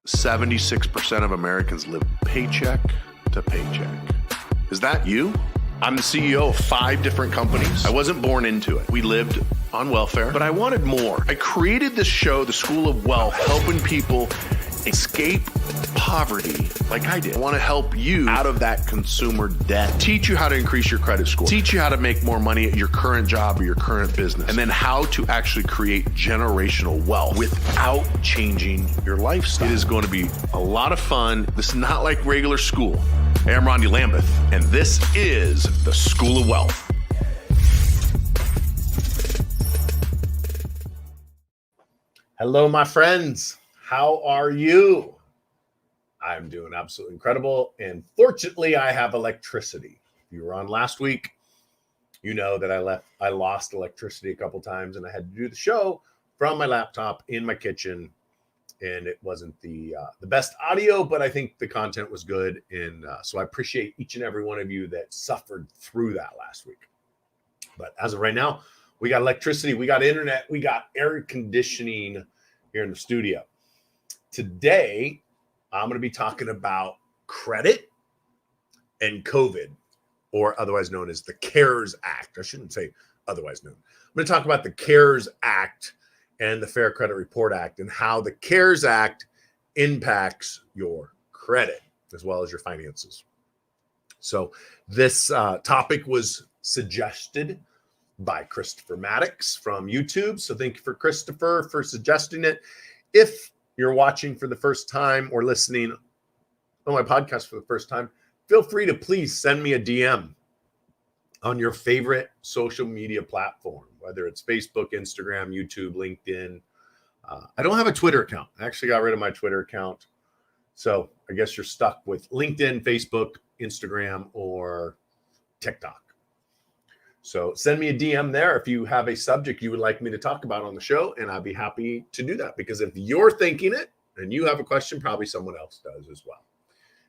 76% of Americans live paycheck to paycheck. Is that you? I'm the CEO of 5 different companies. I wasn't born into it. We lived on welfare, but I wanted more. I created this show, The School of Wealth, helping people escape poverty like I did. I want to help you out of that consumer debt, teach you how to increase your credit score, teach you how to make more money at your current job or your current business, and then how to actually create generational wealth without changing your lifestyle. It is going to be a lot of fun. This is not like regular school. Hey, I'm Rondi Lambeth, and this is The School of Wealth. Hello, my friends. How are you? I'm doing absolutely incredible. And fortunately, I have electricity. If you were on last week, you know that I lost electricity a couple times and I had to do the show from my laptop in my kitchen. And it wasn't the best audio, but I think the content was good. And so I appreciate each and every one of you that suffered through that last week. But as of right now, we got electricity, we got internet, we got air conditioning here in the studio. Today, I'm going to be talking about credit and COVID, or otherwise known as the CARES Act. I shouldn't say otherwise known. I'm going to talk about the CARES Act and the Fair Credit Report Act and how the CARES Act impacts your credit as well as your finances. So this topic was suggested by Christopher Maddox from YouTube. So thank you for Christopher for suggesting it. If you're watching for the first time or listening on my podcast for the first time, feel free to please send me a DM on your favorite social media platform, whether it's Facebook, Instagram, YouTube, LinkedIn. I don't have a Twitter account. I actually got rid of my Twitter account. So I guess you're stuck with LinkedIn, Facebook, Instagram, or TikTok. So send me a DM there if you have a subject you would like me to talk about on the show, and I'd be happy to do that, because if you're thinking it and you have a question, probably someone else does as well.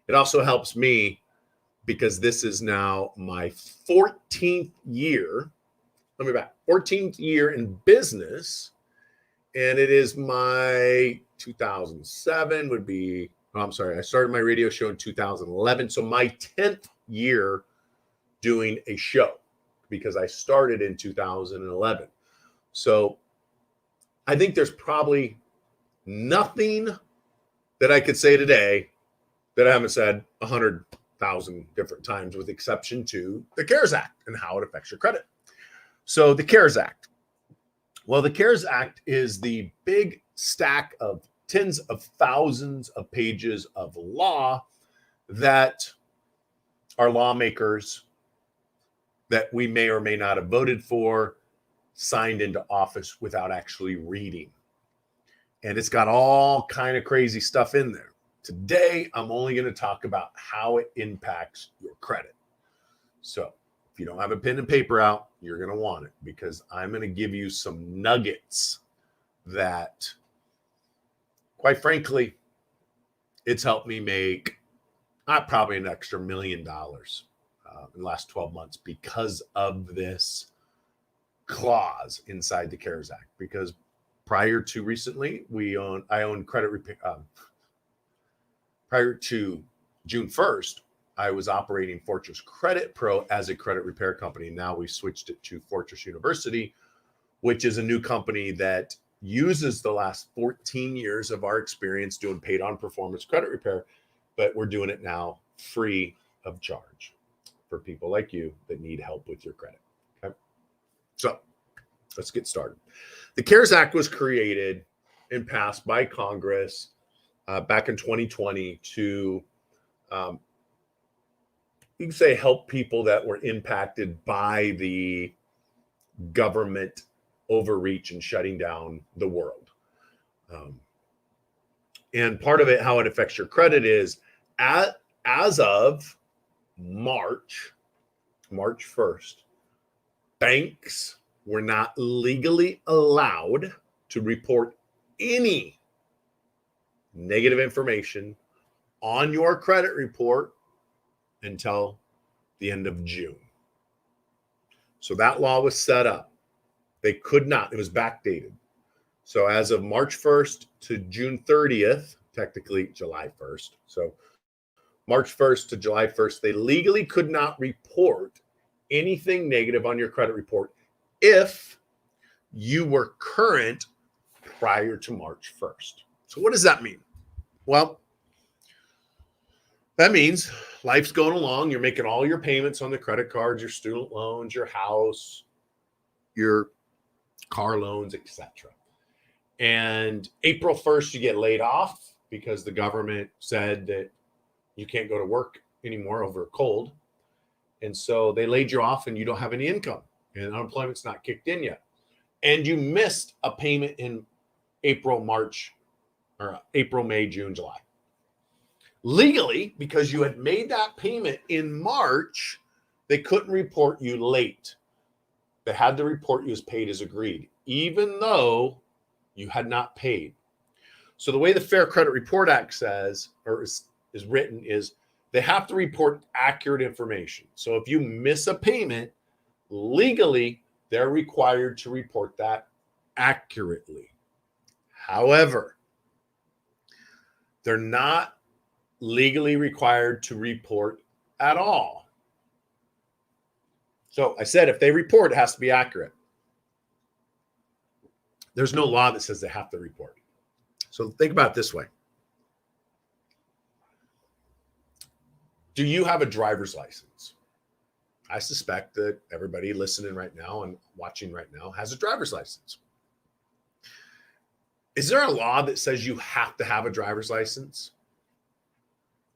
It also helps me because this is now my 14th year. 14th year in business, and it is my 2007 would be, I started my radio show in 2011. So my 10th year doing a show, because I started in 2011. So I think there's probably nothing that I could say today that I haven't said 100,000 different times, with exception to the CARES Act and how it affects your credit. So the CARES Act. Well, the CARES Act is the big stack of tens of thousands of pages of law that our lawmakers that we may or may not have voted for signed into office without actually reading. And it's got all kind of crazy stuff in there. Today, I'm only going to talk about how it impacts your credit. So if you don't have a pen and paper out, you're going to want it, because I'm going to give you some nuggets that, quite frankly, it's helped me make probably an extra $1 million in the last 12 months because of this clause inside the CARES Act. Because prior to recently, I owned credit repair. Prior to June 1st, I was operating Fortress Credit Pro as a credit repair company. Now we switched it to Fortress University, which is a new company that uses the last 14 years of our experience doing paid on performance credit repair, but we're doing it now free of charge for people like you that need help with your credit. Okay. So let's get started. The CARES Act was created and passed by Congress back in 2020 to, you can say, help people that were impacted by the government overreach and shutting down the world. And part of it, how it affects your credit, is as of March 1st, banks were not legally allowed to report any negative information on your credit report until the end of June. So that law was set up. They could not, it was backdated. So as of March 1st to June 30th, technically July 1st. So March 1st to July 1st, they legally could not report anything negative on your credit report if you were current prior to March 1st. So what does that mean? Well, that means life's going along. You're making all your payments on the credit cards, your student loans, your house, your car loans, etc. And April 1st, you get laid off because the government said that you can't go to work anymore over a cold. And so they laid you off and you don't have any income and unemployment's not kicked in yet. And you missed a payment in April, May, June, July. Legally, because you had made that payment in March, they couldn't report you late. They had to report you as paid as agreed, even though you had not paid. So the way the Fair Credit Report Act says, or is written, is they have to report accurate information. So if you miss a payment, legally, they're required to report that accurately. However, they're not legally required to report at all. So I said if they report, it has to be accurate. There's no law that says they have to report. So think about it this way. Do you have a driver's license? I suspect that everybody listening right now and watching right now has a driver's license. Is there a law that says you have to have a driver's license?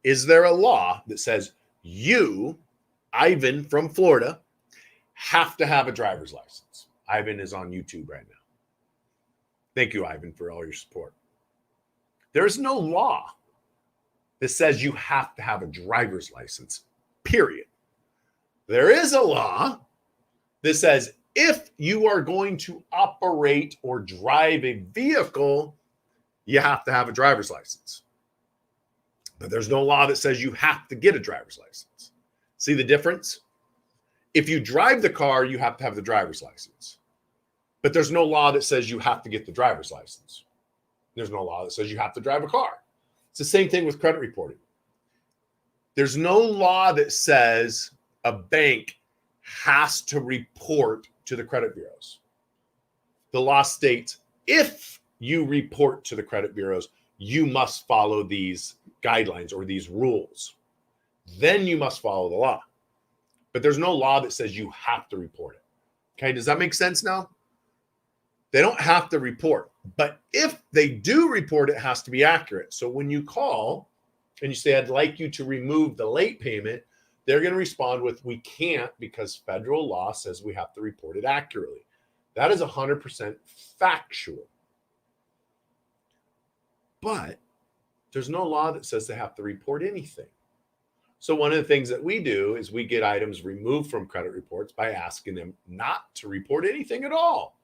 Is there a law that says you, Ivan from Florida, have to have a driver's license? Ivan is on YouTube right now. Thank you, Ivan, for all your support. There's no law that says you have to have a driver's license, period. There is a law that says if you are going to operate or drive a vehicle, you have to have a driver's license. But there's no law that says you have to get a driver's license. See the difference? If you drive the car, you have to have the driver's license. But there's no law that says you have to get the driver's license. There's no law that says you have to drive a car. It's the same thing with credit reporting. There's no law that says a bank has to report to the credit bureaus. The law states if you report to the credit bureaus, you must follow these guidelines or these rules. Then you must follow the law. But there's no law that says you have to report it. Okay, does that make sense now? They don't have to report. But if they do report, it has to be accurate. So when you call and you say, I'd like you to remove the late payment, they're going to respond with, we can't because federal law says we have to report it accurately. That is 100% factual. But there's no law that says they have to report anything. So one of the things that we do is we get items removed from credit reports by asking them not to report anything at all.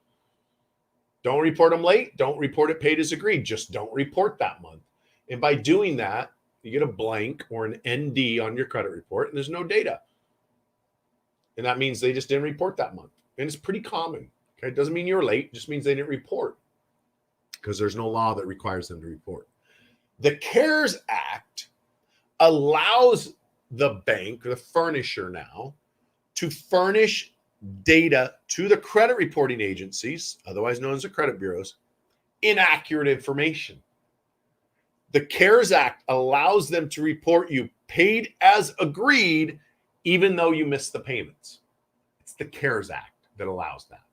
Don't report them late. Don't report it paid as agreed. Just don't report that month. And by doing that, you get a blank or an ND on your credit report, and there's no data. And that means they just didn't report that month. And it's pretty common. Okay, it doesn't mean you're late. It just means they didn't report because there's no law that requires them to report. The CARES Act allows the bank, the furnisher now, to furnish data to the credit reporting agencies, otherwise known as the credit bureaus, inaccurate information. The CARES Act allows them to report you paid as agreed, even though you missed the payments. It's the CARES Act that allows that.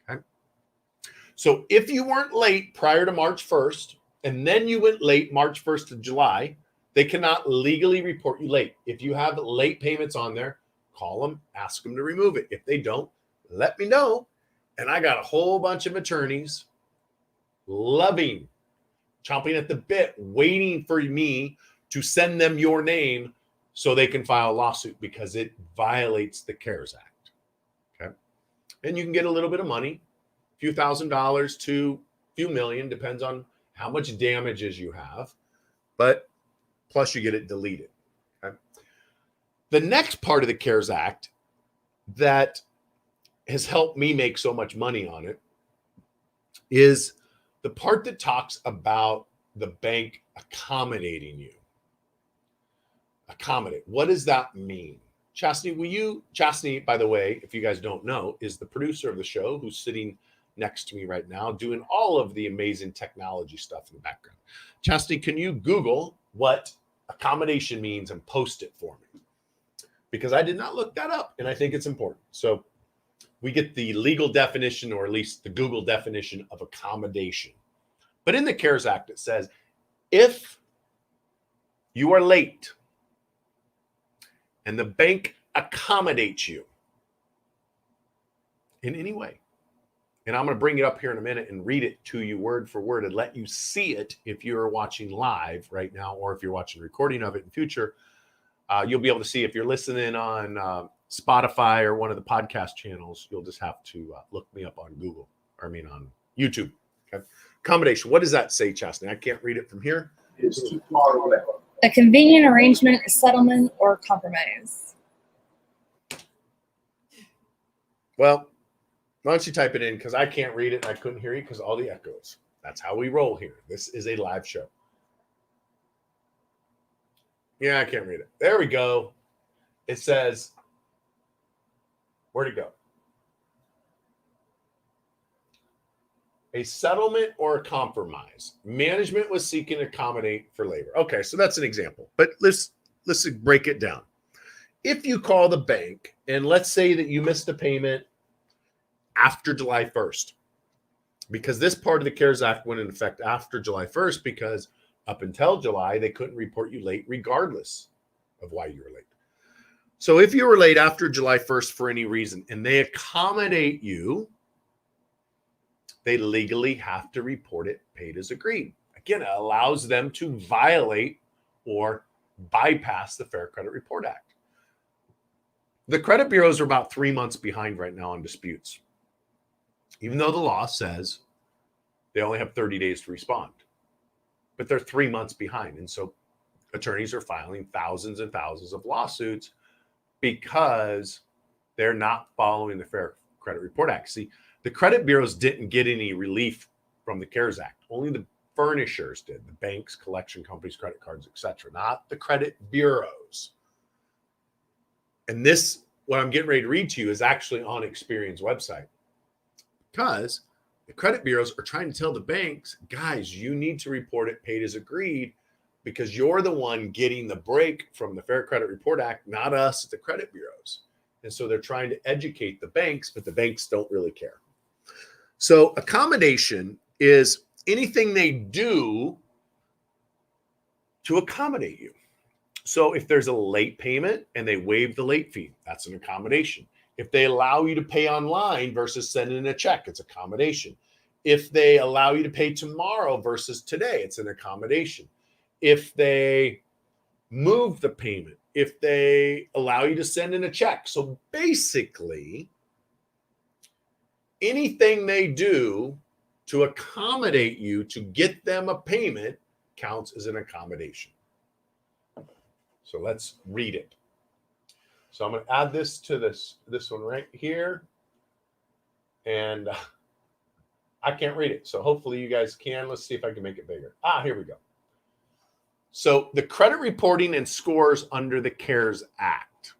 Okay. So if you weren't late prior to March 1st, and then you went late March 1st to July, they cannot legally report you late. If you have late payments on there, call them, ask them to remove it. If they don't, let me know. And I got a whole bunch of attorneys chomping at the bit, waiting for me to send them your name so they can file a lawsuit because it violates the CARES Act. Okay. And you can get a little bit of money, a few $1,000s to a few million, depends on how much damages you have. But plus you get it deleted. Okay. The next part of the CARES Act that has helped me make so much money on it is the part that talks about the bank accommodating you. Accommodate. What does that mean? Chastity, by the way, if you guys don't know, is the producer of the show who's sitting next to me right now doing all of the amazing technology stuff in the background. Chastity, can you Google what accommodation means and post it for me? Because I did not look that up, and I think it's important. So we get the legal definition, or at least the Google definition of accommodation. But in the CARES Act, it says, if you are late and the bank accommodates you in any way, and I'm going to bring it up here in a minute and read it to you word for word and let you see it if you're watching live right now, or if you're watching a recording of it in future. You'll be able to see if you're listening on Spotify or one of the podcast channels. You'll just have to look me up on on YouTube. Okay. Accommodation. What does that say, Chastity? I can't read it from here. It's too far away. A convenient arrangement, a settlement, or compromise. Well, why don't you type it in, because I can't read it and I couldn't hear you because all the echoes. That's how we roll here. This is a live show. Yeah, I can't read it. There we go. It says, where'd it go? A settlement or a compromise. Management was seeking to accommodate for labor. Okay, so that's an example. But let's break it down. If you call the bank and let's say that you missed a payment after July 1st, because this part of the CARES Act went into effect after July 1st, because up until July, they couldn't report you late regardless of why you were late. So if you were late after July 1st for any reason and they accommodate you, they legally have to report it paid as agreed. Again, it allows them to violate or bypass the Fair Credit Report Act. The credit bureaus are about 3 months behind right now on disputes, even though the law says they only have 30 days to respond. But they're 3 months behind. And so attorneys are filing thousands and thousands of lawsuits because they're not following the Fair Credit Report Act. See, the credit bureaus didn't get any relief from the CARES Act. Only the furnishers did, the banks, collection companies, credit cards, etc., not the credit bureaus. And this, what I'm getting ready to read to you, is actually on Experian's website, because the credit bureaus are trying to tell the banks, guys, you need to report it paid as agreed, because you're the one getting the break from the Fair Credit Report Act, not us at the credit bureaus. And so they're trying to educate the banks, but the banks don't really care. So accommodation is anything they do to accommodate you. So if there's a late payment and they waive the late fee, that's an accommodation. If they allow you to pay online versus sending a check, it's accommodation. If they allow you to pay tomorrow versus today, it's an accommodation. If they move the payment, if they allow you to send in a check. So basically, anything they do to accommodate you to get them a payment counts as an accommodation. So let's read it. So I'm going to add this to this one right here. And I can't read it. So hopefully you guys can. Let's see if I can make it bigger. Here we go. So the credit reporting and scores under the CARES Act.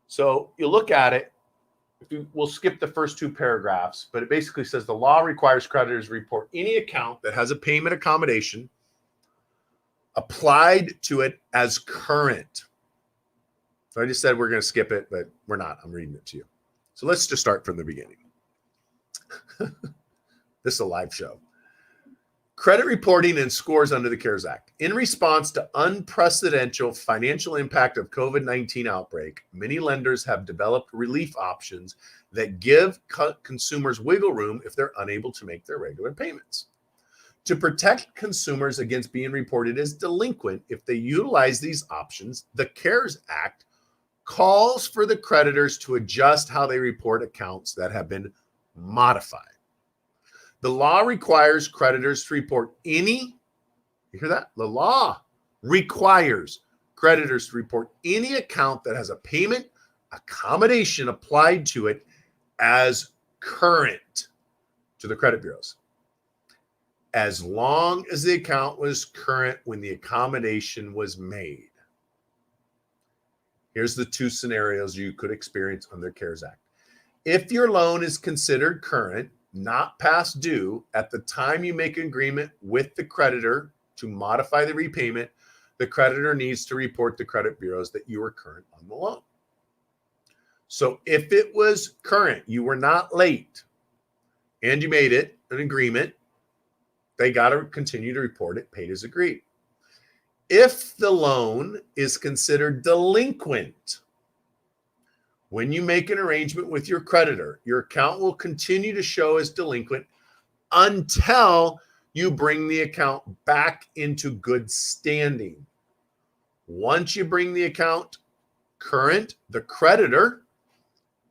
So you look at it. We'll skip the first two paragraphs, but it basically says the law requires creditors report any account that has a payment accommodation applied to it as current. So I just said we're going to skip it, but we're not. I'm reading it to you. So let's just start from the beginning. This is a live show. Credit reporting and scores under the CARES Act. In response to unprecedented financial impact of COVID-19 outbreak, many lenders have developed relief options that give consumers wiggle room if they're unable to make their regular payments. To protect consumers against being reported as delinquent if they utilize these options, the CARES Act calls for the creditors to adjust how they report accounts that have been modified. The law requires creditors to report any, you hear that? The law requires creditors to report any account that has a payment accommodation applied to it as current to the credit bureaus. as long as the account was current when the accommodation was made. Here's the two scenarios you could experience under CARES Act. If your loan is considered current, not past due, at the time you make an agreement with the creditor to modify the repayment, the creditor needs to report to credit bureaus that you are current on the loan. So if it was current, you were not late, and you made it an agreement, they got to continue to report it paid as agreed. If the loan is considered delinquent, when you make an arrangement with your creditor, your account will continue to show as delinquent until you bring the account back into good standing. Once you bring the account current, the creditor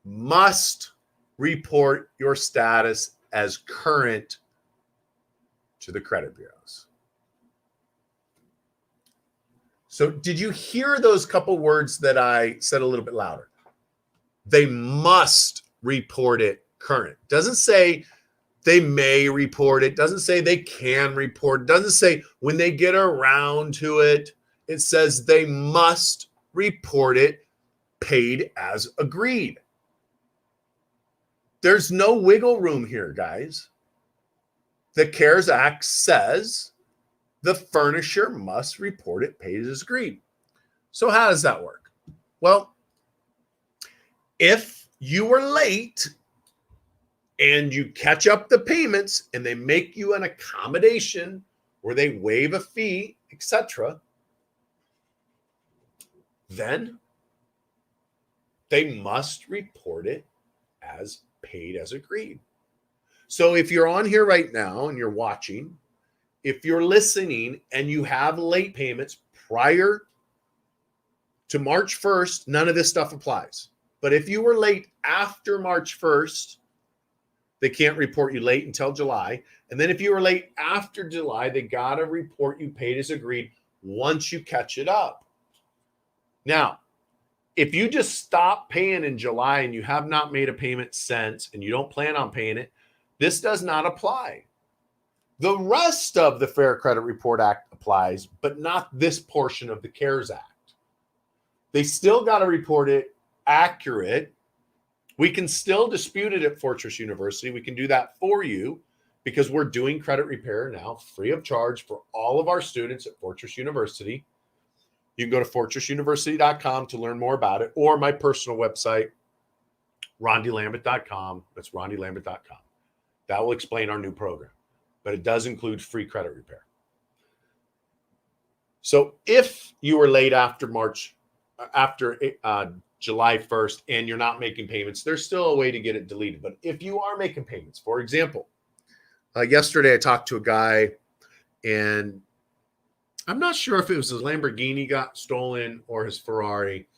must report your status as current to the credit bureaus. So did you hear those couple words that I said a little bit louder? They must report it current. Doesn't say they may report it. Doesn't say they can report it. Doesn't say when they get around to it. It says they must report it paid as agreed. There's no wiggle room here, guys. The CARES Act says the furnisher must report it paid as agreed. So how does that work? Well, if you were late and you catch up the payments and they make you an accommodation or they waive a fee, etc., then they must report it as paid as agreed. So if you're on here right now and you're watching, if you're listening and you have late payments prior to March 1st, none of this stuff applies. But if you were late after March 1st, they can't report you late until July. And then if you were late after July, they got to report you paid as agreed once you catch it up. Now, if you just stop paying in July and you have not made a payment since and you don't plan on paying it, this does not apply. The rest of the Fair Credit Report Act applies, but not this portion of the CARES Act. They still got to report it accurate. We can still dispute it at Fortress University. We can do that for you because we're doing credit repair now free of charge for all of our students at Fortress University. You can go to fortressuniversity.com to learn more about it, or my personal website, rondilambert.com. That's rondilambert.com. That will explain our new program, but it does include free credit repair. So if you were late after July 1st and you're not making payments, there's still a way to get it deleted. But if you are making payments, for example, yesterday I talked to a guy and I'm not sure if it was his Lamborghini got stolen or his Ferrari,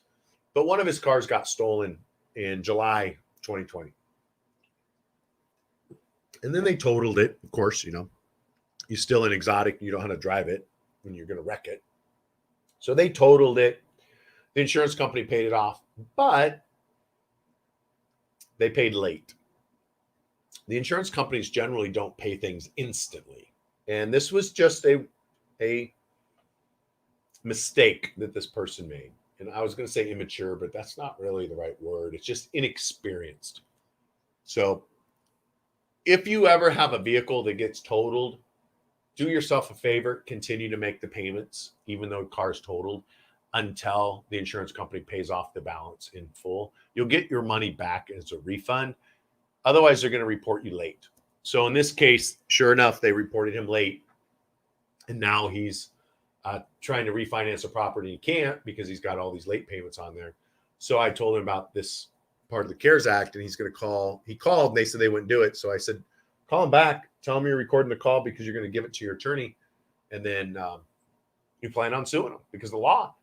but one of his cars got stolen in July 2020. And then they totaled it. Of course, you're still an exotic. You don't know how to drive it when you're going to wreck it. So they totaled it. The insurance company paid it off, but they paid late. The insurance companies generally don't pay things instantly. And this was just a mistake that this person made. And I was going to say immature, but that's not really the right word. It's just inexperienced. So if you ever have a vehicle that gets totaled, do yourself a favor, continue to make the payments, even though the car's totaled, until the insurance company pays off the balance in full. You'll get your money back as a refund. Otherwise, they're going to report you late. So in this case, sure enough, they reported him late. And now he's trying to refinance a property. He can't because he's got all these late payments on there. So I told him about this part of the CARES Act, and he's going to call. He called, and they said they wouldn't do it. So I said, call him back. Tell him you're recording the call because you're going to give it to your attorney. And then you plan on suing him because the law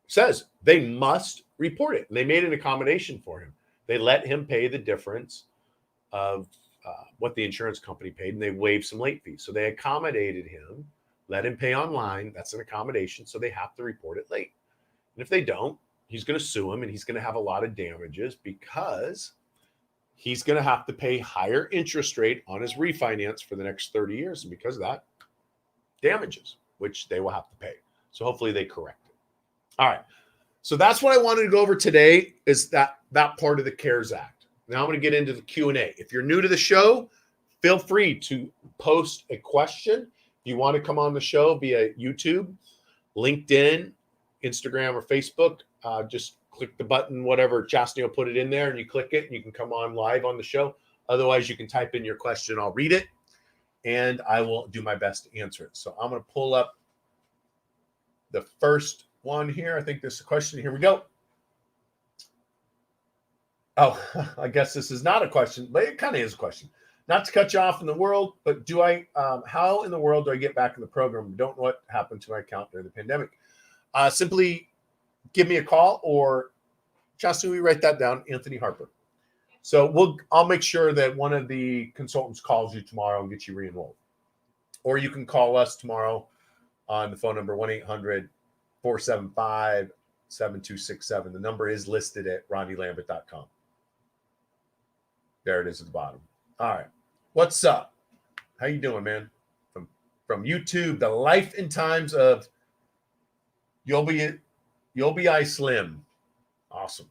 says they must report it. And they made an accommodation for him. They let him pay the difference of what the insurance company paid, and they waived some late fees. So they accommodated him, let him pay online. That's an accommodation. So they have to report it late. And if they don't, he's going to sue him, and he's going to have a lot of damages because he's going to have to pay higher interest rate on his refinance for the next 30 years. And because of that, damages, which they will have to pay. So hopefully they correct it. All right. So that's what I wanted to go over today, is that part of the CARES Act. Now I'm going to get into the Q&A. If you're new to the show, feel free to post a question. If you want to come on the show via YouTube, LinkedIn, Instagram, or Facebook, just click the button, whatever. Chastity will put it in there, and you click it, and you can come on live on the show. Otherwise, you can type in your question. I'll read it, and I will do my best to answer it. So I'm going to pull up the first one here. I think this is a question. Here we go. Oh, I guess this is not a question, but it kind of is a question. Not to cut you off in the world, but how in the world do I get back in the program? Don't know what happened to my account during the pandemic. Simply give me a call, or Justin, we write that down, Anthony Harper. So I'll make sure that one of the consultants calls you tomorrow and gets you re-enrolled. Or you can call us tomorrow on the phone number 1-800-475-7267. The number is listed at rondilambert.com. There it is at the bottom. All right. What's up? How you doing, man? From YouTube, the life and times of You'll Be I Slim. Awesome.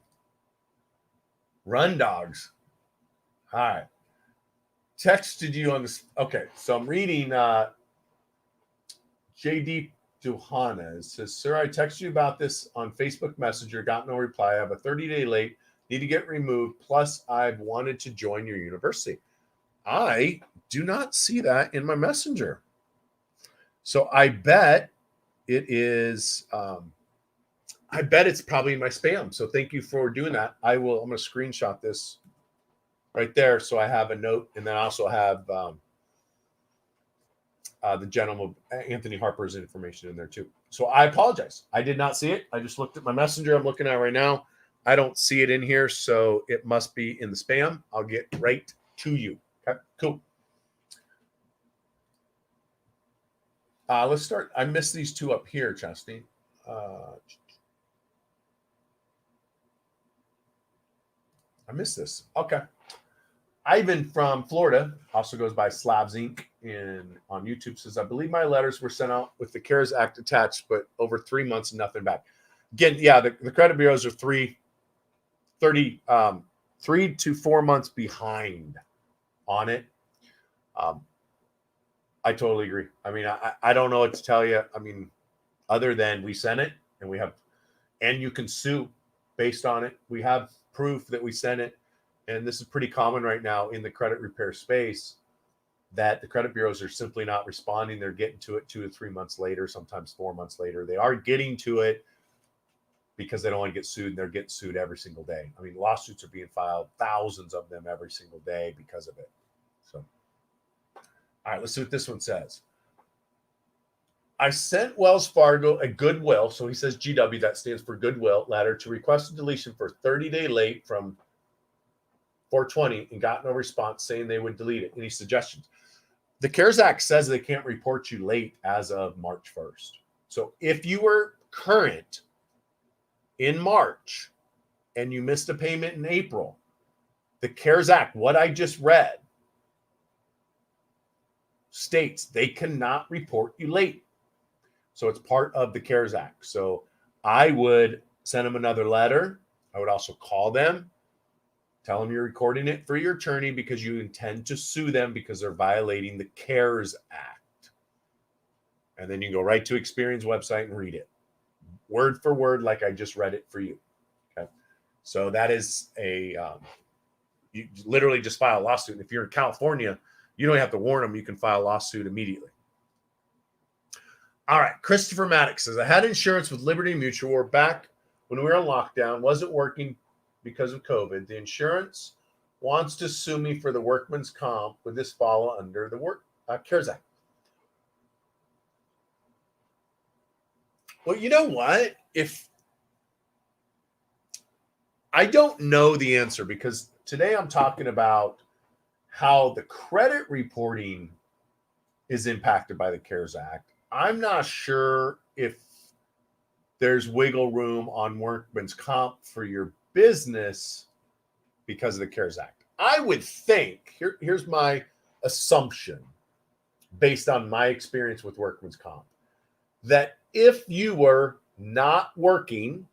Run Dogs. All right. Texted you on this. Okay, so I'm reading JD Duhana. It says, sir, I texted you about this on Facebook Messenger. Got no reply. I have a 30-day late. Need to get removed. Plus, I've wanted to join your university. I do not see that in my messenger. So I bet it is, I bet it's probably in my spam. So thank you for doing that. I'm going to screenshot this right there, so I have a note, and then I also have the gentleman, Anthony Harper's information in there too. So I apologize. I did not see it. I just looked at my messenger. I'm looking at it right now. I don't see it in here, so it must be in the spam. I'll get right to you. Okay, cool. Let's start. I missed these two up here, Chastity. I missed this. Okay. Ivan from Florida, also goes by Slavs Inc. on YouTube, says, I believe my letters were sent out with the CARES Act attached, but over 3 months and nothing back. Again, yeah, the credit bureaus are 3 to 4 months behind on it. I totally agree. I mean, I don't know what to tell you. I mean, other than we sent it, and you can sue based on it. We have proof that we sent it. And this is pretty common right now in the credit repair space, that the credit bureaus are simply not responding. They're getting to it 2 to 3 months later, sometimes 4 months later. They are getting to it because they don't want to get sued, and they're getting sued every single day. I mean, lawsuits are being filed, thousands of them every single day because of it. So, all right, let's see what this one says. I sent Wells Fargo a goodwill. So he says GW, that stands for goodwill letter, to request a deletion for 30-day late from 420, and got no response, saying they would delete it. Any suggestions? The CARES Act says they can't report you late as of March 1st. So if you were current in March and you missed a payment in April, the CARES Act, what I just read, states they cannot report you late. So it's part of the CARES Act. So I would send them another letter. I would also call them. Tell them you're recording it for your attorney because you intend to sue them because they're violating the CARES Act. And then you go right to Experian's website and read it. Word for word, like I just read it for you. Okay. So that is you literally just file a lawsuit. And if you're in California, you don't have to warn them. You can file a lawsuit immediately. All right. Christopher Maddox says, I had insurance with Liberty Mutual. We're back when we were on lockdown. Wasn't working because of COVID. The insurance wants to sue me for the workman's comp. Would this fall under the CARES Act? Well, you know what? If I don't know the answer, because today I'm talking about how the credit reporting is impacted by the CARES Act. I'm not sure if there's wiggle room on workman's comp for your business because of the CARES Act. I would think, here's my assumption based on my experience with workman's comp, that if you were not working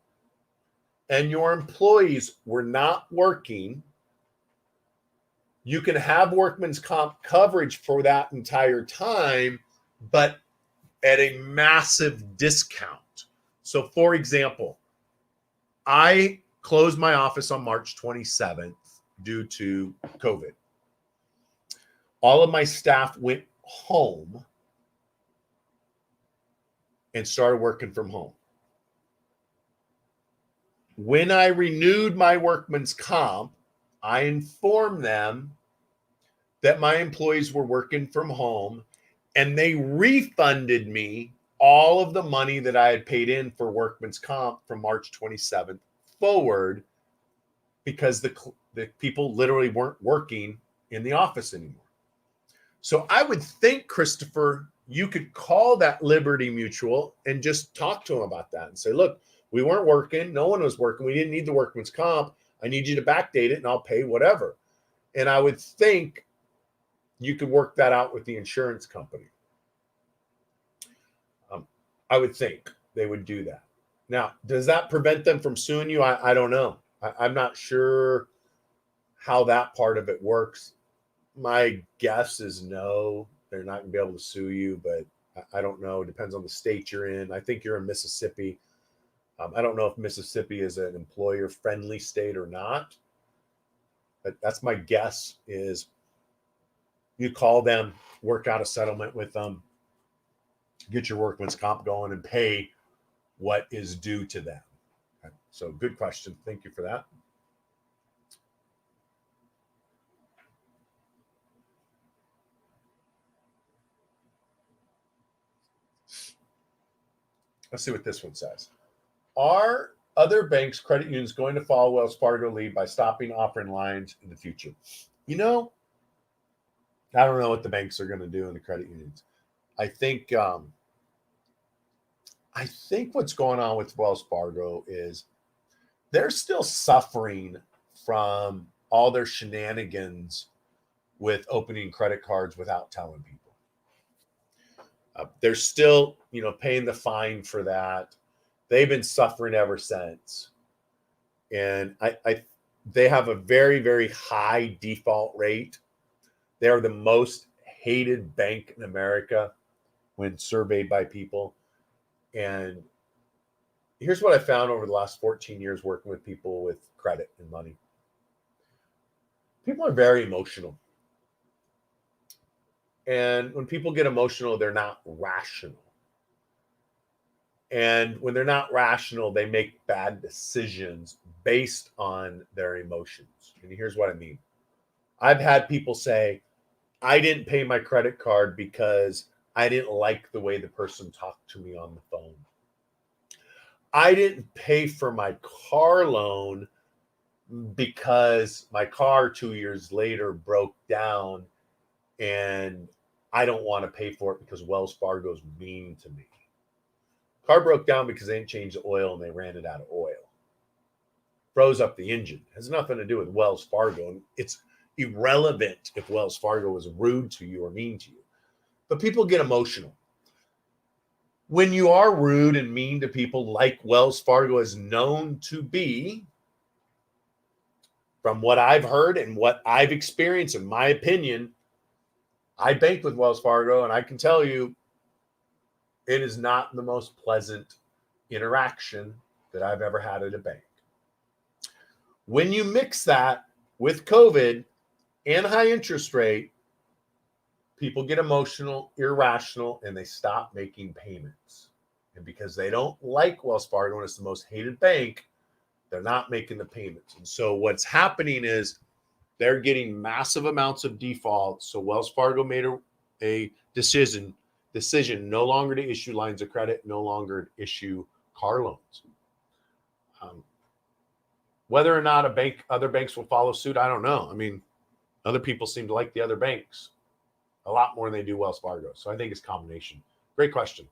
and your employees were not working, you can have workman's comp coverage for that entire time, but at a massive discount. So, for example, I closed my office on March 27th due to COVID. All of my staff went home and started working from home. When I renewed my workman's comp, I informed them that my employees were working from home, and they refunded me all of the money that I had paid in for workman's comp from March 27th forward, because the people literally weren't working in the office anymore. So I would think, Christopher, you could call that Liberty Mutual and just talk to them about that and say, look, we weren't working. No one was working. We didn't need the workman's comp. I need you to backdate it and I'll pay whatever. And I would think you could work that out with the insurance company. I would think they would do that. Now, does that prevent them from suing you? I don't know. I'm not sure how that part of it works. My guess is no, they're not going to be able to sue you, but I don't know. It depends on the state you're in. I think you're in Mississippi. I don't know if Mississippi is an employer-friendly state or not, but that's my guess. Is you call them, work out a settlement with them, get your workman's comp going, and pay what is due to them. So good question. Thank you for that. Let's see what this one says. Are other banks, credit unions going to follow Wells Fargo lead by stopping offering lines in the future? You know, I don't know what the banks are going to do in the credit unions. I think what's going on with Wells Fargo is they're still suffering from all their shenanigans with opening credit cards without telling people. They're still, paying the fine for that. They've been suffering ever since. And they have a very, very high default rate. They're the most hated bank in America when surveyed by people. And here's what I found over the last 14 years working with people with credit and money. People are very emotional. And when people get emotional, they're not rational. And when they're not rational, they make bad decisions based on their emotions. And here's what I mean. I've had people say, I didn't pay my credit card because I didn't like the way the person talked to me on the phone. I didn't pay for my car loan because my car 2 years later broke down and I don't want to pay for it because Wells Fargo's mean to me. Car broke down because they didn't change the oil and they ran it out of oil. Froze up the engine. It has nothing to do with Wells Fargo. And it's irrelevant if Wells Fargo was rude to you or mean to you. But people get emotional. When you are rude and mean to people like Wells Fargo is known to be, from what I've heard and what I've experienced, in my opinion, I bank with Wells Fargo, and I can tell you it is not the most pleasant interaction that I've ever had at a bank. When you mix that with COVID and high interest rate, people get emotional, irrational, and they stop making payments. And because they don't like Wells Fargo and it's the most hated bank, they're not making the payments. And so what's happening is they're getting massive amounts of defaults. So Wells Fargo made a decision no longer to issue lines of credit, no longer issue car loans. Whether or not other banks will follow suit, I don't know. I mean, other people seem to like the other banks a lot more than they do Wells Fargo. So I think it's a combination. Great question.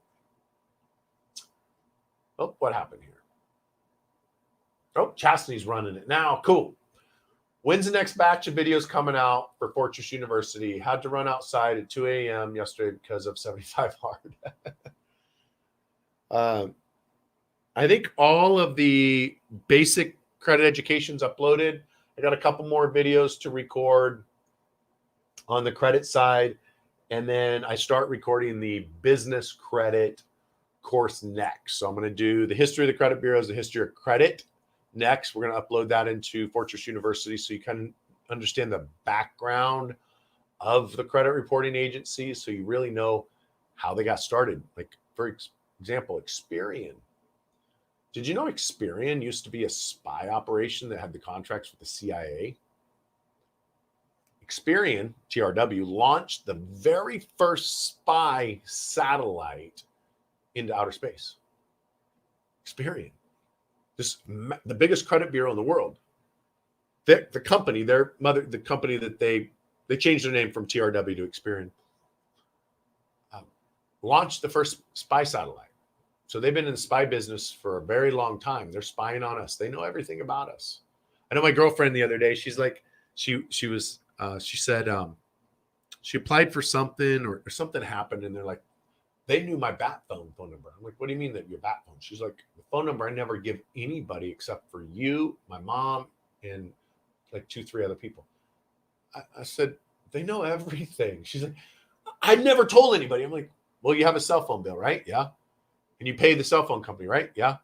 Oh, what happened here? Oh, Chastity's running it now. Cool. When's the next batch of videos coming out for Fortress University? Had to run outside at 2 a.m. yesterday because of 75 hard. I think all of the basic credit education's uploaded. I got a couple more videos to record on the credit side. And then I start recording the business credit course next. So I'm going to do the history of the credit bureaus, the history of credit next. We're going to upload that into Fortress University so you can understand the background of the credit reporting agencies, so you really know how they got started. Like, for example, Experian. Did you know Experian used to be a spy operation that had the contracts with the CIA? Experian, TRW, launched the very first spy satellite into outer space. Experian, the biggest credit bureau in the world. The company, the company that they changed their name from TRW to Experian, launched the first spy satellite. So they've been in the spy business for a very long time. They're spying on us. They know everything about us. I know my girlfriend the other day. She's like, she said she applied for something or something happened, and they're like, they knew my bat phone number. I'm like, what do you mean that your bat phone? She's like, the phone number I never give anybody except for you, my mom, and like 2-3 other people. I said, they know everything. She's like, I never told anybody. I'm like, well, you have a cell phone bill, right? Yeah. And you pay the cell phone company, right? Yeah.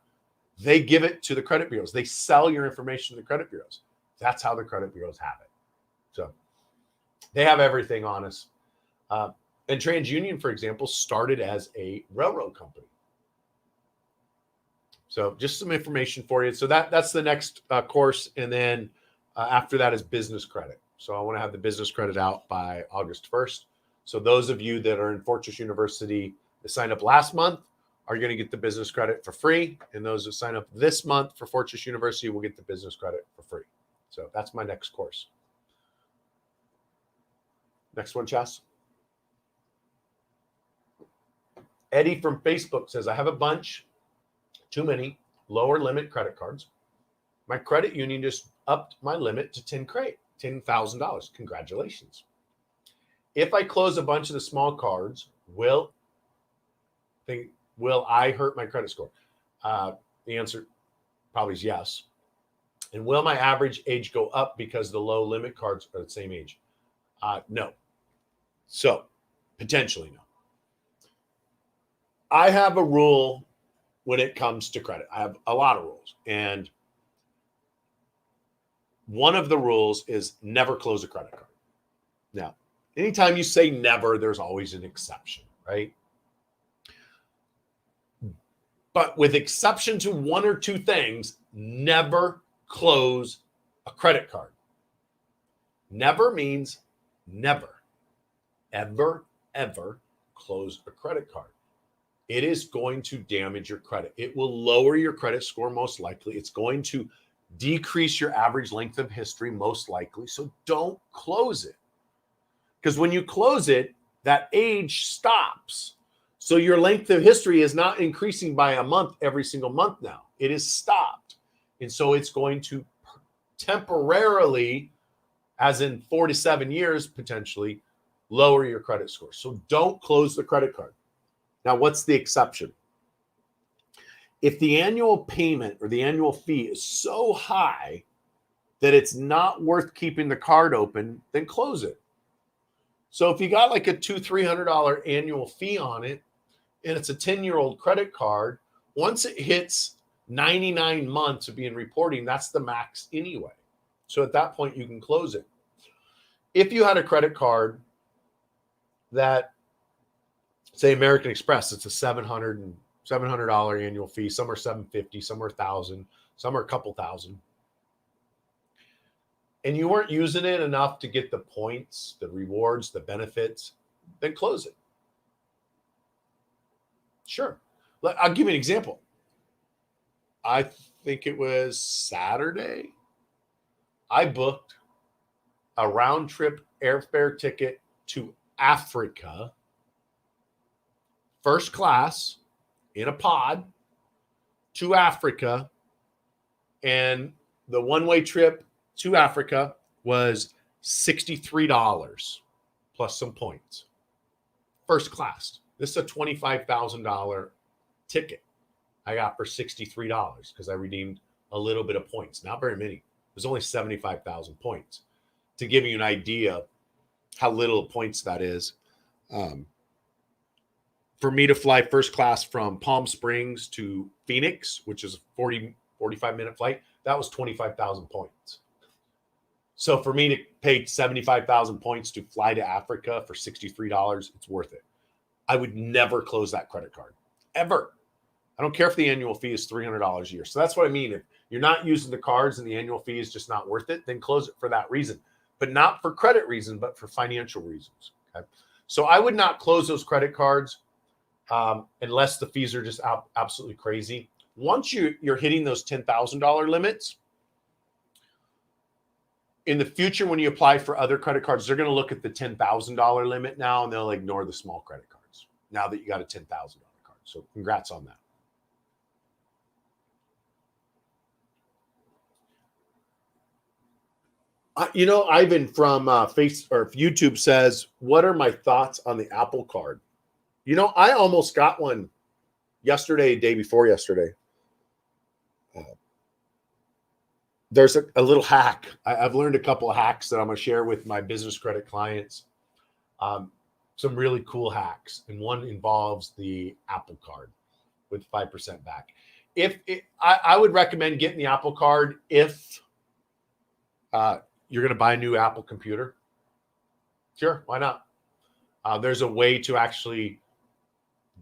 They give it to the credit bureaus. They sell your information to the credit bureaus. That's how the credit bureaus have it. So they have everything on us. And TransUnion, for example, started as a railroad company. So just some information for you. So that's the next course. And then after that is business credit. So I want to have the business credit out by August 1st. So those of you that are in Fortress University that signed up last month are going to get the business credit for free. And those that sign up this month for Fortress University will get the business credit for free. So that's my next course. Next one, Chas. Eddie from Facebook says, I have a bunch, too many, lower limit credit cards. My credit union just upped my limit to $10,000. Congratulations. If I close a bunch of the small cards, will I hurt my credit score? The answer probably is yes. And will my average age go up because the low limit cards are the same age? No. So potentially no. I have a rule when it comes to credit. I have a lot of rules. And one of the rules is never close a credit card. Now, anytime you say never, there's always an exception, right? But with exception to one or two things, never close a credit card. Never means never, ever close a credit card. It is going to damage your credit. It will lower your credit score most likely. It's going to decrease your average length of history most likely. So don't close it. Because when you close it, that age stops. So your length of history is not increasing by a month every single month now. It is stopped. And so it's going to temporarily, as in 4 to 7 years potentially, lower your credit score. So don't close the credit card. Now, what's the exception? If the annual payment or the annual fee is so high that it's not worth keeping the card open, then close it. So if you got like a $200-300 annual fee on it, and it's a 10-year-old credit card, once it hits 99 months of being reporting, that's the max anyway. So at that point, you can close it. If you had a credit card that, say American Express, it's a $700 annual fee. Some are $750, some are $1,000, some are a couple thousand. And you weren't using it enough to get the points, the rewards, the benefits, then close it. Sure. I'll give you an example. I think it was Saturday. I booked a round trip airfare ticket to Africa, first class in a pod to Africa. And the one-way trip to Africa was $63 plus some points. First class. This is a $25,000 ticket I got for $63 because I redeemed a little bit of points. Not very many. There's only 75,000 points. To give you an idea how little points that is, for me to fly first class from Palm Springs to Phoenix, which is a 45-minute flight, that was 25,000 points. So for me to pay 75,000 points to fly to Africa for $63, it's worth it. I would never close that credit card, ever. I don't care if the annual fee is $300 a year. So that's what I mean. If you're not using the cards and the annual fee is just not worth it, then close it for that reason. But not for credit reason, but for financial reasons. Okay? So I would not close those credit cards unless the fees are just absolutely crazy. Once you're hitting those $10,000 limits, in the future, when you apply for other credit cards, they're going to look at the $10,000 limit now, and they'll ignore the small credit cards now that you got a $10,000 card. So congrats on that. Ivan from YouTube says, what are my thoughts on the Apple Card? I almost got one yesterday, day before yesterday. There's a little hack. I've learned a couple of hacks that I'm going to share with my business credit clients. Some really cool hacks. And one involves the Apple Card with 5% back. I would recommend getting the Apple Card if you're going to buy a new Apple computer. Sure, why not? There's a way to actually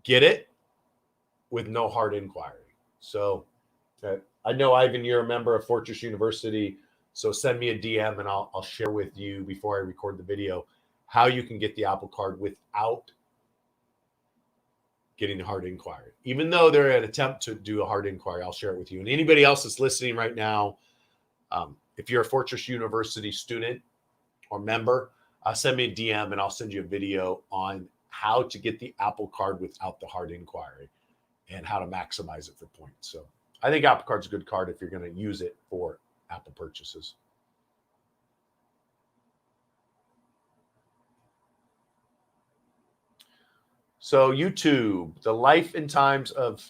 get it with no hard inquiry. So I know, Ivan, you're a member of Fortress University, so send me a DM and I'll share with you before I record the video how you can get the Apple Card without getting a hard inquiry. Even though they're an attempt to do a hard inquiry, I'll share it with you. And anybody else that's listening right now, if you're a Fortress University student or member, send me a DM and I'll send you a video on how to get the Apple Card without the hard inquiry and how to maximize it for points. So I think Apple Card's a good card if you're going to use it for Apple purchases. So YouTube, the life and times of,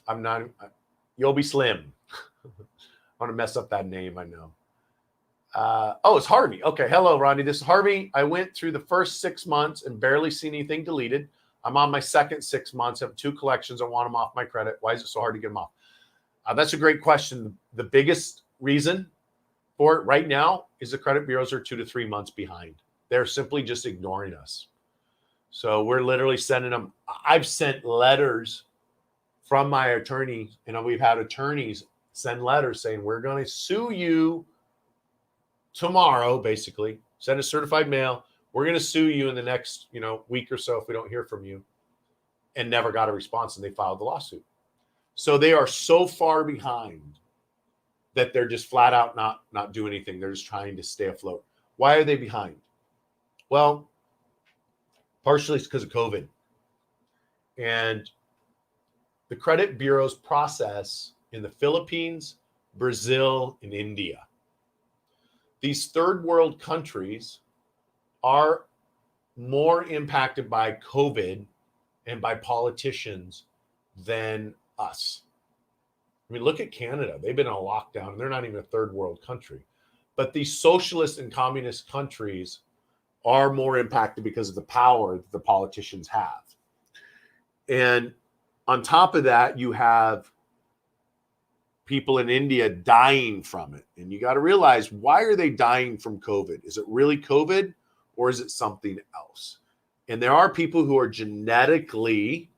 you'll be slim. I'm going to mess up that name, I know. It's Harvey. Okay. Hello, Rondi. This is Harvey. I went through the first 6 months and barely seen anything deleted. I'm on my second 6 months. I have 2 collections. I want them off my credit. Why is it so hard to get them off? That's a great question. The biggest reason for it right now is the credit bureaus are 2 to 3 months behind. They're simply just ignoring us. So we're literally sending them. I've sent letters from my attorney, and we've had attorneys send letters saying, we're going to sue you tomorrow, basically. Send a certified mail. We're going to sue you in the next, week or so if we don't hear from you, and never got a response, and they filed the lawsuit. So they are so far behind that they're just flat out not doing anything. They're just trying to stay afloat. Why are they behind? Well, partially it's because of COVID. And the credit bureaus process in the Philippines, Brazil, and India. These third world countries are more impacted by COVID and by politicians than us. I mean, look at Canada. They've been in a lockdown and they're not even a third world country. But these socialist and communist countries are more impacted because of the power that the politicians have. And on top of that, you have people in India dying from it. And you got to realize, why are they dying from COVID? Is it really COVID or is it something else? And there are people who are genetically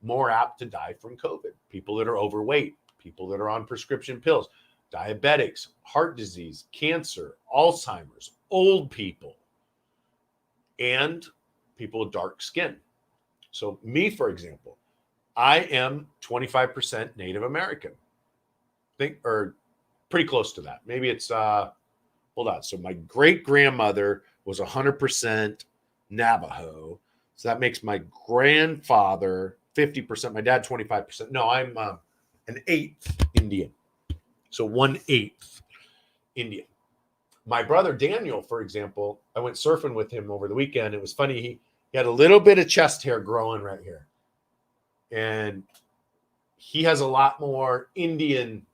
more apt to die from COVID. People that are overweight, people that are on prescription pills, diabetics, heart disease, cancer, Alzheimer's, old people, and people with dark skin. So me, for example, I am 25% Native American. Or pretty close to that. Maybe it's, hold on. So my great grandmother was 100% Navajo. So that makes my grandfather 50%, my dad 25%. No, I'm an 1/8 Indian. So 1/8 Indian. My brother Daniel, for example, I went surfing with him over the weekend. It was funny. He had a little bit of chest hair growing right here. And he has a lot more Indian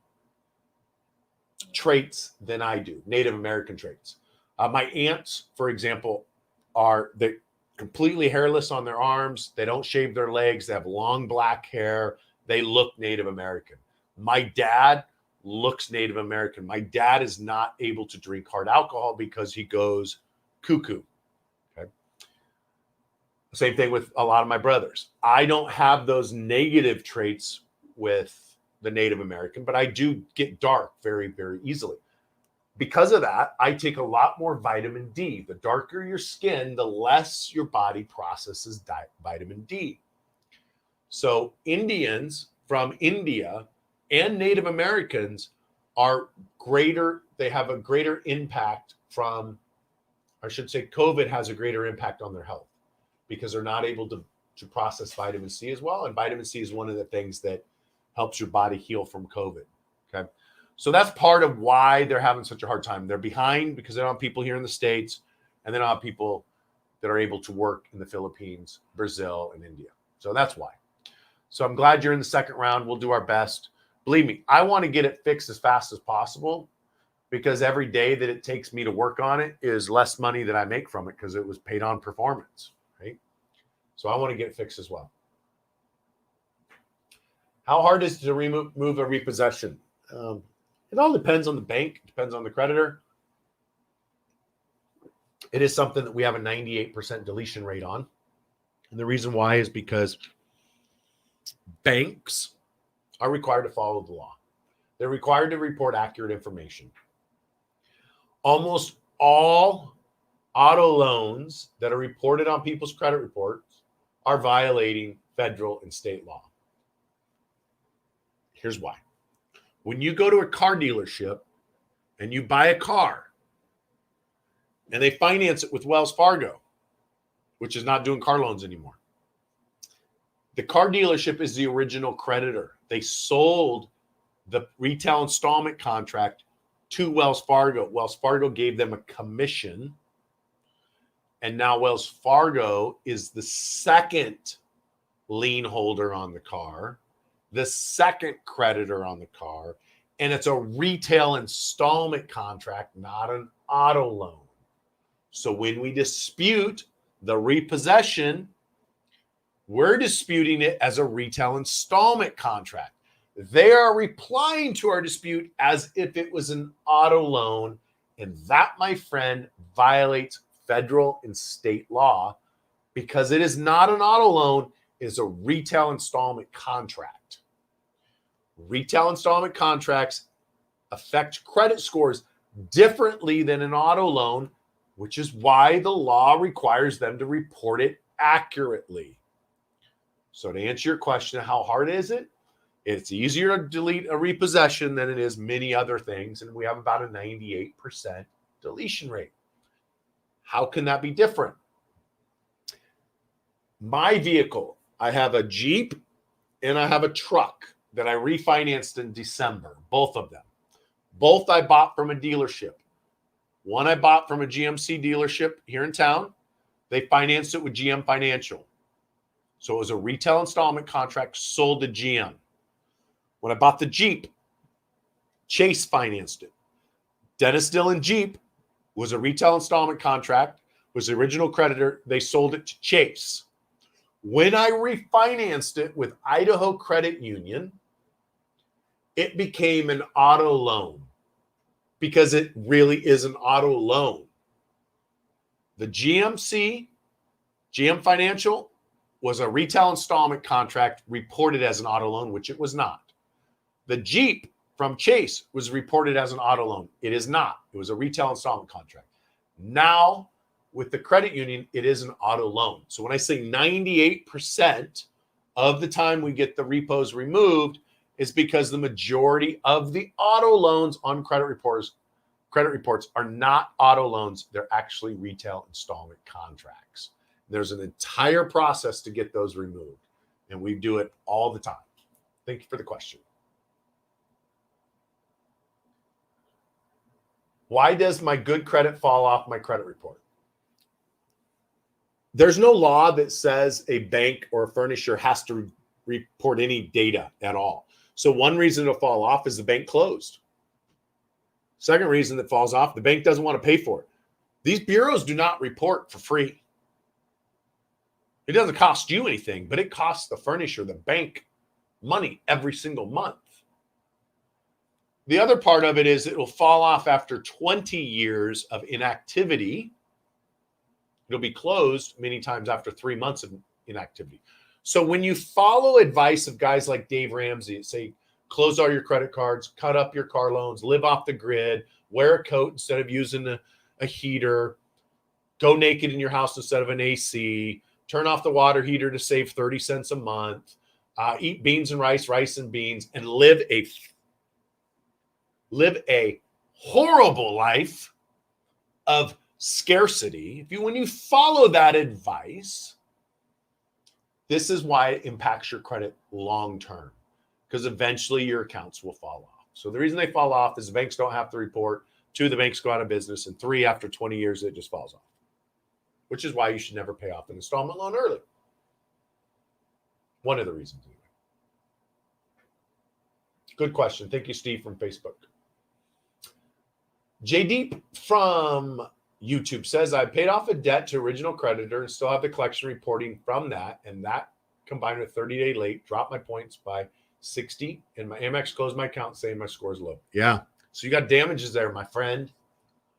traits than I do, Native American traits. My aunts, for example, they're completely hairless on their arms. They don't shave their legs. They have long black hair. They look Native American. My dad looks Native American. My dad is not able to drink hard alcohol because he goes cuckoo. Okay. Same thing with a lot of my brothers. I don't have those negative traits with the Native American, but I do get dark very, very easily. Because of that, I take a lot more vitamin D. The darker your skin, the less your body processes vitamin D. So Indians from India and Native Americans are greater, they have a greater impact from, I should say, COVID has a greater impact on their health because they're not able to process vitamin C as well. And vitamin C is one of the things that helps your body heal from COVID. Okay. So that's part of why they're having such a hard time. They're behind because they don't have people here in the States, and they don't have people that are able to work in the Philippines, Brazil, and India. So that's why. So I'm glad you're in the second round. We'll do our best. Believe me, I want to get it fixed as fast as possible because every day that it takes me to work on it is less money that I make from it because it was paid on performance, right? So I want to get it fixed as well. How hard is it to remove a repossession? It all depends on the bank. It depends on the creditor. It is something that we have a 98% deletion rate on. And the reason why is because banks are required to follow the law. They're required to report accurate information. Almost all auto loans that are reported on people's credit reports are violating federal and state law. Here's why. When you go to a car dealership and you buy a car and they finance it with Wells Fargo, which is not doing car loans anymore, the car dealership is the original creditor. They sold the retail installment contract to Wells Fargo. Wells Fargo gave them a commission, and now Wells Fargo is the second lien holder on the car, the second creditor on the car, and it's a retail installment contract, not an auto loan. So when we dispute the repossession, we're disputing it as a retail installment contract. They are replying to our dispute as if it was an auto loan, and that, my friend, violates federal and state law because it is not an auto loan, it is a retail installment contract. Retail installment contracts affect credit scores differently than an auto loan, which is why the law requires them to report it accurately. So to answer your question, how hard is it? It's easier to delete a repossession than it is many other things, and we have about a 98% deletion rate. How can that be different? My vehicle, I have a Jeep and I have a truck that I refinanced in December, both of them. Both I bought from a dealership. One I bought from a GMC dealership here in town. They financed it with GM Financial. So it was a retail installment contract sold to GM. When I bought the Jeep, Chase financed it. Dennis Dillon Jeep was a retail installment contract, was the original creditor. They sold it to Chase. When I refinanced it with Idaho Credit Union, it became an auto loan because it really is an auto loan. The GM Financial, was a retail installment contract reported as an auto loan, which it was not. The Jeep from Chase was reported as an auto loan. It is not. It was a retail installment contract. Now, with the credit union, it is an auto loan. So when I say 98% of the time we get the repos removed is because the majority of the auto loans on credit reports are not auto loans. They're actually retail installment contracts. There's an entire process to get those removed, and we do it all the time. Thank you for the question. Why does my good credit fall off my credit report? There's no law that says a bank or a furnisher has to report any data at all. So one reason it'll fall off is the bank closed. Second reason that falls off, the bank doesn't want to pay for it. These bureaus do not report for free. It doesn't cost you anything, but it costs the furnisher, the bank, money every single month. The other part of it is it will fall off after 20 years of inactivity. It'll be closed many times after 3 months of inactivity. So when you follow advice of guys like Dave Ramsey, say, close all your credit cards, cut up your car loans, live off the grid, wear a coat instead of using a heater, go naked in your house instead of an AC, turn off the water heater to save 30 cents a month, eat beans and rice, rice and beans, and live a horrible life of scarcity. When you follow that advice, this is why it impacts your credit long term, because eventually your accounts will fall off. So the reason they fall off is the banks don't have to report. 2, the banks go out of business. And 3, after 20 years, it just falls off, which is why you should never pay off an installment loan early. One of the reasons. Anyway. Good question. Thank you, Steve, from Facebook. JD from YouTube says, I paid off a debt to original creditor and still have the collection reporting from that. And that combined with 30-day late dropped my points by 60. And my Amex closed my account saying my score is low. Yeah. So you got damages there, my friend.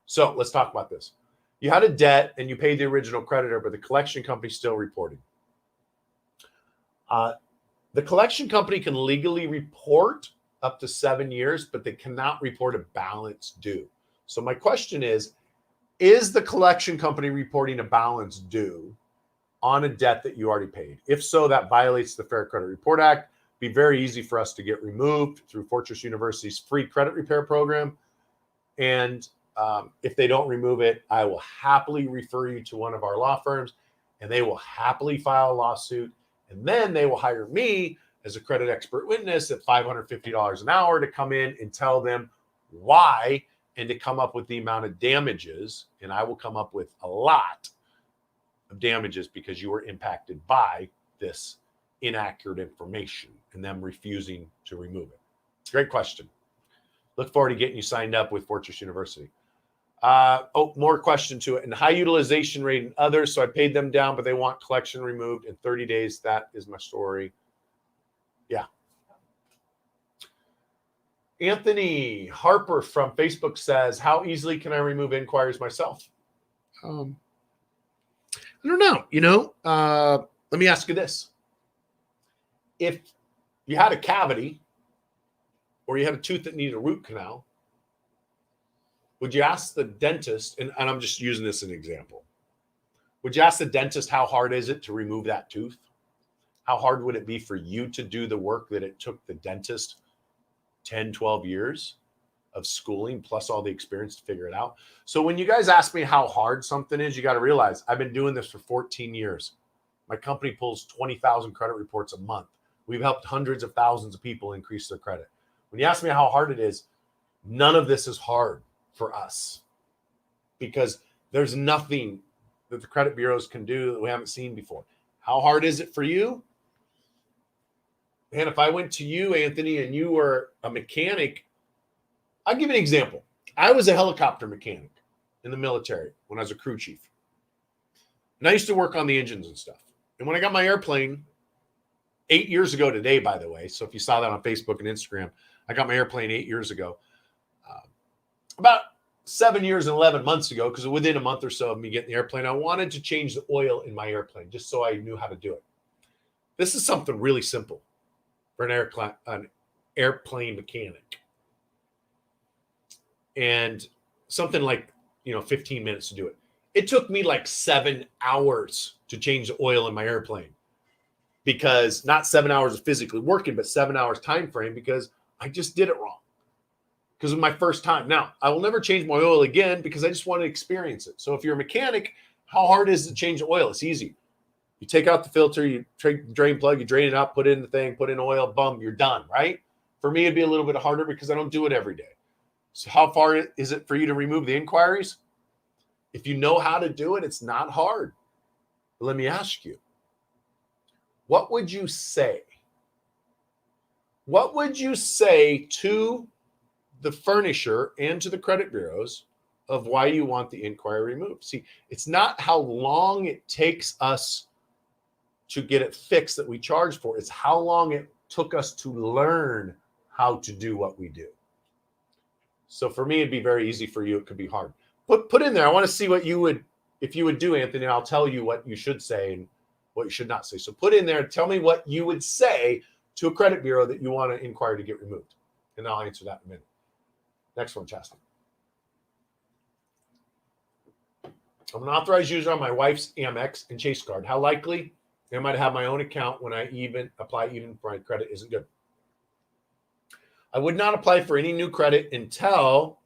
So let's talk about this. You had a debt and you paid the original creditor, but the collection company still reporting. The collection company can legally report up to 7 years, but they cannot report a balance due. So my question is the collection company reporting a balance due on a debt that you already paid? If so, that violates the Fair Credit Report Act. Be very easy for us to get removed through Fortress University's free credit repair program. And if they don't remove it, I will happily refer you to one of our law firms, and they will happily file a lawsuit. And then they will hire me as a credit expert witness at $550 an hour to come in and tell them why and to come up with the amount of damages. And I will come up with a lot of damages because you were impacted by this inaccurate information and them refusing to remove it. Great question. Look forward to getting you signed up with Fortress University. More question to it. And high utilization rate and others. So I paid them down, but they want collection removed in 30 days. That is my story. Yeah. Anthony Harper from Facebook says, how easily can I remove inquiries myself? I don't know. Let me ask you this. If you had a cavity or you had a tooth that needed a root canal, would you ask the dentist, and I'm just using this as an example, would you ask the dentist how hard is it to remove that tooth? How hard would it be for you to do the work that it took the dentist 10, 12 years of schooling plus all the experience to figure it out? So when you guys ask me how hard something is, you got to realize I've been doing this for 14 years. My company pulls 20,000 credit reports a month. We've helped hundreds of thousands of people increase their credit. When you ask me how hard it is, none of this is hard for us because there's nothing that the credit bureaus can do that we haven't seen before. How hard is it for you? And if I went to you, Anthony, and you were a mechanic, I'll give you an example. I was a helicopter mechanic in the military when I was a crew chief. And I used to work on the engines and stuff. And when I got my airplane 8 years ago today, by the way, so if you saw that on Facebook and Instagram, I got my airplane 8 years ago. About 7 years and 11 months ago, because within a month or so of me getting the airplane, I wanted to change the oil in my airplane just so I knew how to do it. This is something really simple for an airplane mechanic. And something like, 15 minutes to do it. It took me like 7 hours to change the oil in my airplane, because not 7 hours of physically working, but 7 hours time frame, because I just did it wrong. Because of my first time. Now, I will never change my oil again because I just want to experience it. So if you're a mechanic, how hard is it to change the oil? It's easy. You take out the filter, you drain plug, you drain it out, put in the thing, put in oil, boom, you're done, right? For me, it'd be a little bit harder because I don't do it every day. So how far is it for you to remove the inquiries? If you know how to do it, it's not hard. But let me ask you, what would you say? What would you say to the furnisher and to the credit bureaus of why you want the inquiry removed? See, it's not how long it takes us to get it fixed that we charge for. It's how long it took us to learn how to do what we do. So for me, it'd be very easy. For you, it could be hard. Put in there. I want to see what you would, if you would do, Anthony. And I'll tell you what you should say and what you should not say. So put in there. Tell me what you would say to a credit bureau that you want an inquiry to get removed, and I'll answer that in a minute. Next one, Chastity. I'm an authorized user on my wife's Amex and Chase card. How likely am I to have my own account when I even apply even for my credit isn't good? I would not apply for any new credit until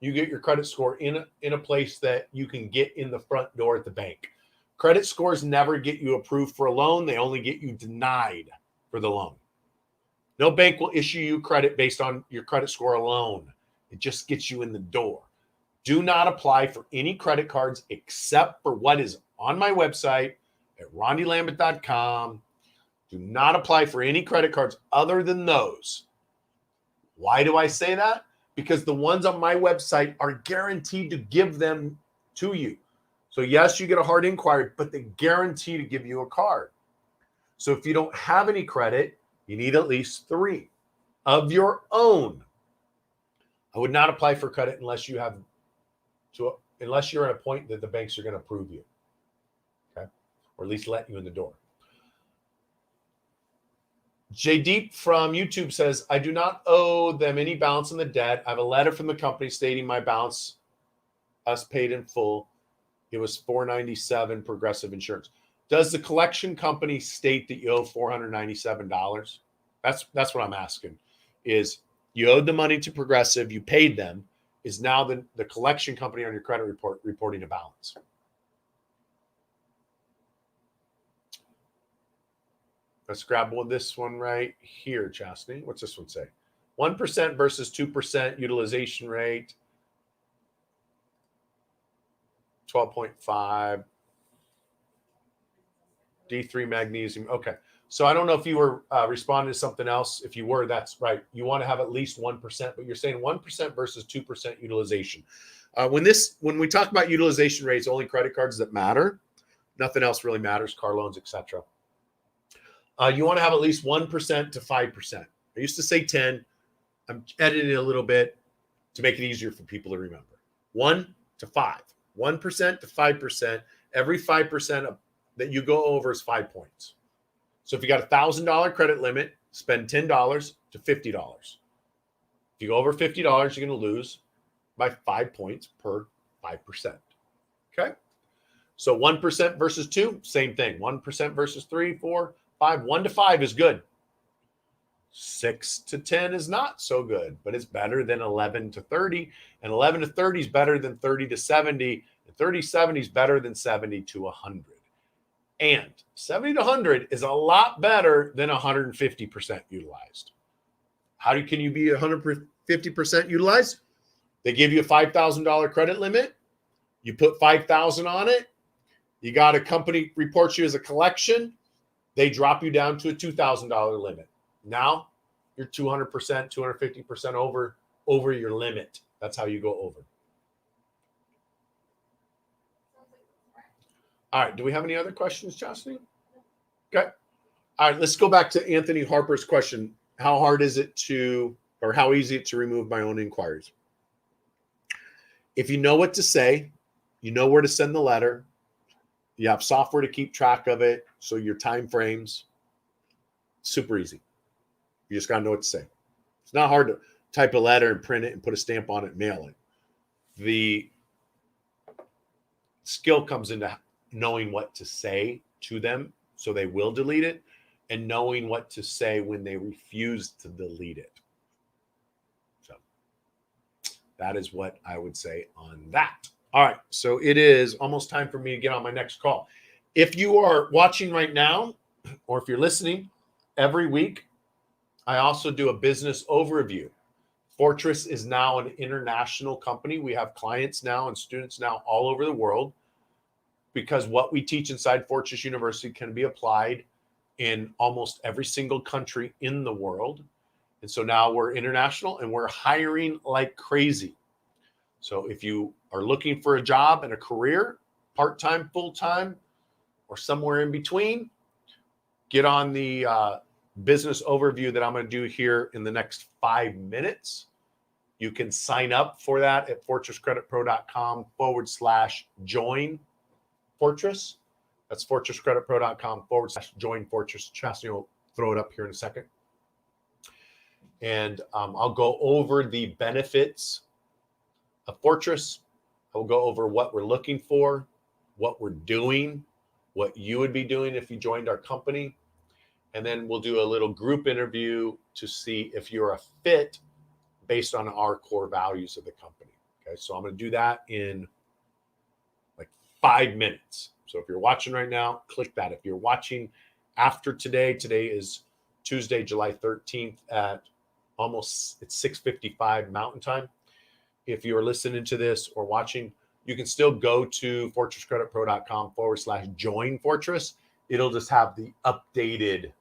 you get your credit score in a place that you can get in the front door at the bank. Credit scores never get you approved for a loan. They only get you denied for the loan. No bank will issue you credit based on your credit score alone. It just gets you in the door. Do not apply for any credit cards except for what is on my website at rondilambert.com. Do not apply for any credit cards other than those. Why do I say that? Because the ones on my website are guaranteed to give them to you. So yes, you get a hard inquiry, but they guarantee to give you a card. So if you don't have any credit, you need at least 3 of your own. I would not apply for credit unless you're at a point that the banks are going to approve you. Okay? Or at least let you in the door. J Deep from YouTube says, I do not owe them any balance on the debt. I have a letter from the company stating my balance, us paid in full. It was $497 Progressive Insurance. Does the collection company state that you owe $497? That's what I'm asking. Is you owed the money to Progressive, you paid them. Is now the collection company on your credit report reporting a balance? Let's grab this one right here, Chastity. What's this one say? 1% versus 2% utilization rate. 12.5. D3 magnesium. Okay. So I don't know if you were responding to something else. If you were, that's right. You want to have at least 1%, but you're saying 1% versus 2% utilization. When we talk about utilization rates, only credit cards that matter. Nothing else really matters, car loans, etc. You want to have at least 1% to 5%. I used to say 10. I'm editing it a little bit to make it easier for people to remember. 1 to 5. 1% to 5%. Every 5% that you go over is 5 points. So if you got a $1,000 credit limit, spend $10 to $50. If you go over $50, you're going to lose by 5 points per 5%. Okay? So 1% versus 2, same thing. 1% versus 3, 4, 5. 1 to 5 is good. 6 to 10 is not so good, but it's better than 11 to 30. And 11 to 30 is better than 30 to 70. And 30 to 70 is better than 70 to 100. And 70 to 100 is a lot better than 150% utilized. Can you be 150% utilized? They give you a $5,000 credit limit. You put $5,000 on it. You got a company reports you as a collection. They drop you down to a $2,000 limit. Now you're 200%, 250% over your limit. That's how you go over. All right. Do we have any other questions, Chastity? Okay. All right. Let's go back to Anthony Harper's question. How hard is it how easy it to remove my own inquiries? If you know what to say, you know where to send the letter, you have software to keep track of it, so your time frames, super easy. You just got to know what to say. It's not hard to type a letter and print it and put a stamp on it and mail it. The skill comes into knowing what to say to them so they will delete it, and knowing what to say when they refuse to delete it. So that is what I would say on that. All right. So it is almost time for me to get on my next call. If you are watching right now, or if you're listening every week, I also do a business overview. Fortress is now an international company. We have clients now and students now all over the world because what we teach inside Fortress University can be applied in almost every single country in the world. And so now we're international and we're hiring like crazy. So if you are looking for a job and a career, part-time, full-time, or somewhere in between, get on the business overview that I'm going to do here in the next 5 minutes. You can sign up for that at fortresscreditpro.com/join Fortress. That's fortresscreditpro.com/join Fortress. Chastity will throw it up here in a second. And I'll go over the benefits of Fortress. I'll go over what we're looking for, what we're doing, what you would be doing if you joined our company. And then we'll do a little group interview to see if you're a fit based on our core values of the company. Okay, so I'm going to do that in like 5 minutes. So if you're watching right now, click that. If you're watching after today is Tuesday, July 13th at it's 6:55 Mountain Time. If you're listening to this or watching, you can still go to fortresscreditpro.com/join Fortress. It'll just have the updated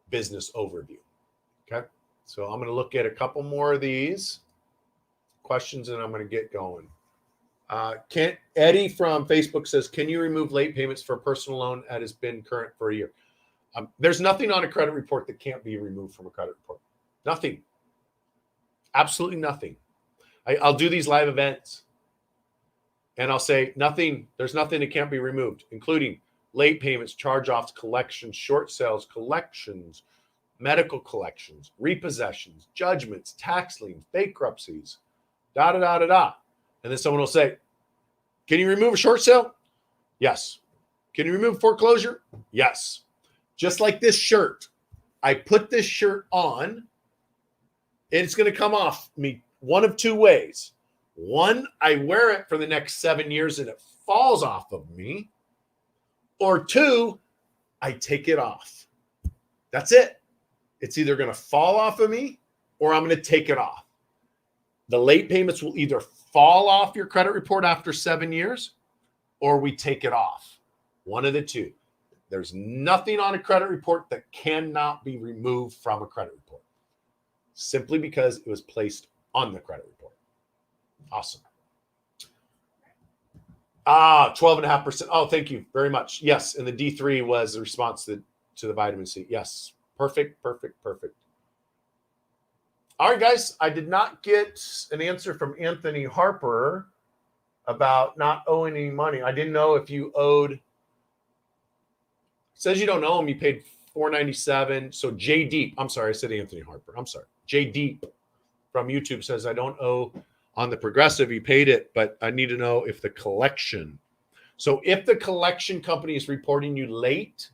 business overview. Okay. So I'm going to look at a couple more of these questions and I'm going to get going. Eddie from Facebook says, can you remove late payments for a personal loan that has been current for a year? There's nothing on a credit report that can't be removed from a credit report. Nothing. Absolutely nothing. I'll do these live events and I'll say there's nothing that can't be removed, including late payments, charge-offs, collections, short sales, collections, medical collections, repossessions, judgments, tax liens, bankruptcies, And then someone will say, can you remove a short sale? Yes. Can you remove foreclosure? Yes. Just like this shirt. I put this shirt on and it's going to come off me one of two ways. One, I wear it for the next 7 years and it falls off of me. Or two, I take it off. That's it. It's either going to fall off of me or I'm going to take it off. The late payments will either fall off your credit report after 7 years or we take it off. One of the two. There's nothing on a credit report that cannot be removed from a credit report simply because it was placed on the credit report. Awesome. 12.5%. Oh, thank you very much. Yes. And the D3 was the response to the vitamin C. Yes. Perfect. All right, guys. I did not get an answer from Anthony Harper about not owing any money. I didn't know if you owed. It says you don't owe him. You paid $497. So J Deep. I'm sorry. I said Anthony Harper. I'm sorry. J Deep from YouTube says I don't owe on the Progressive. You paid it, but I need to know if the collection. So if the collection company is reporting you late,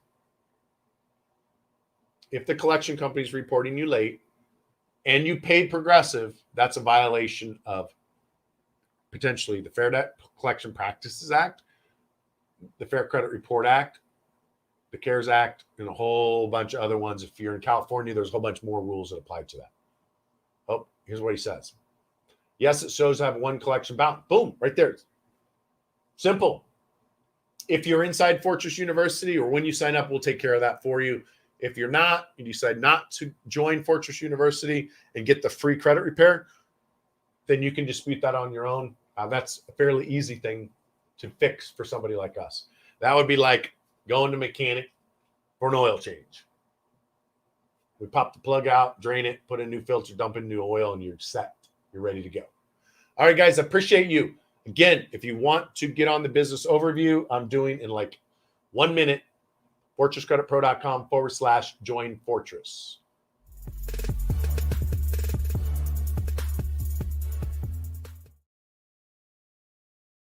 and you paid Progressive, that's a violation of potentially the Fair Debt Collection Practices Act, the Fair Credit Report Act, the CARES Act, and a whole bunch of other ones. If you're in California, there's a whole bunch more rules that apply to that. Oh, here's what he says. Yes, it shows I have one collection bound. Boom, right there. Simple. If you're inside Fortress University or when you sign up, we'll take care of that for you. If you're not, you decide not to join Fortress University and get the free credit repair, then you can dispute that on your own. That's a fairly easy thing to fix for somebody like us. That would be like going to a mechanic for an oil change. We pop the plug out, drain it, put in a new filter, dump in new oil, and you're set. You're ready to go. All right, guys, I appreciate you. Again, if you want to get on the business overview, I'm doing in like 1 minute, fortresscreditpro.com/join Fortress.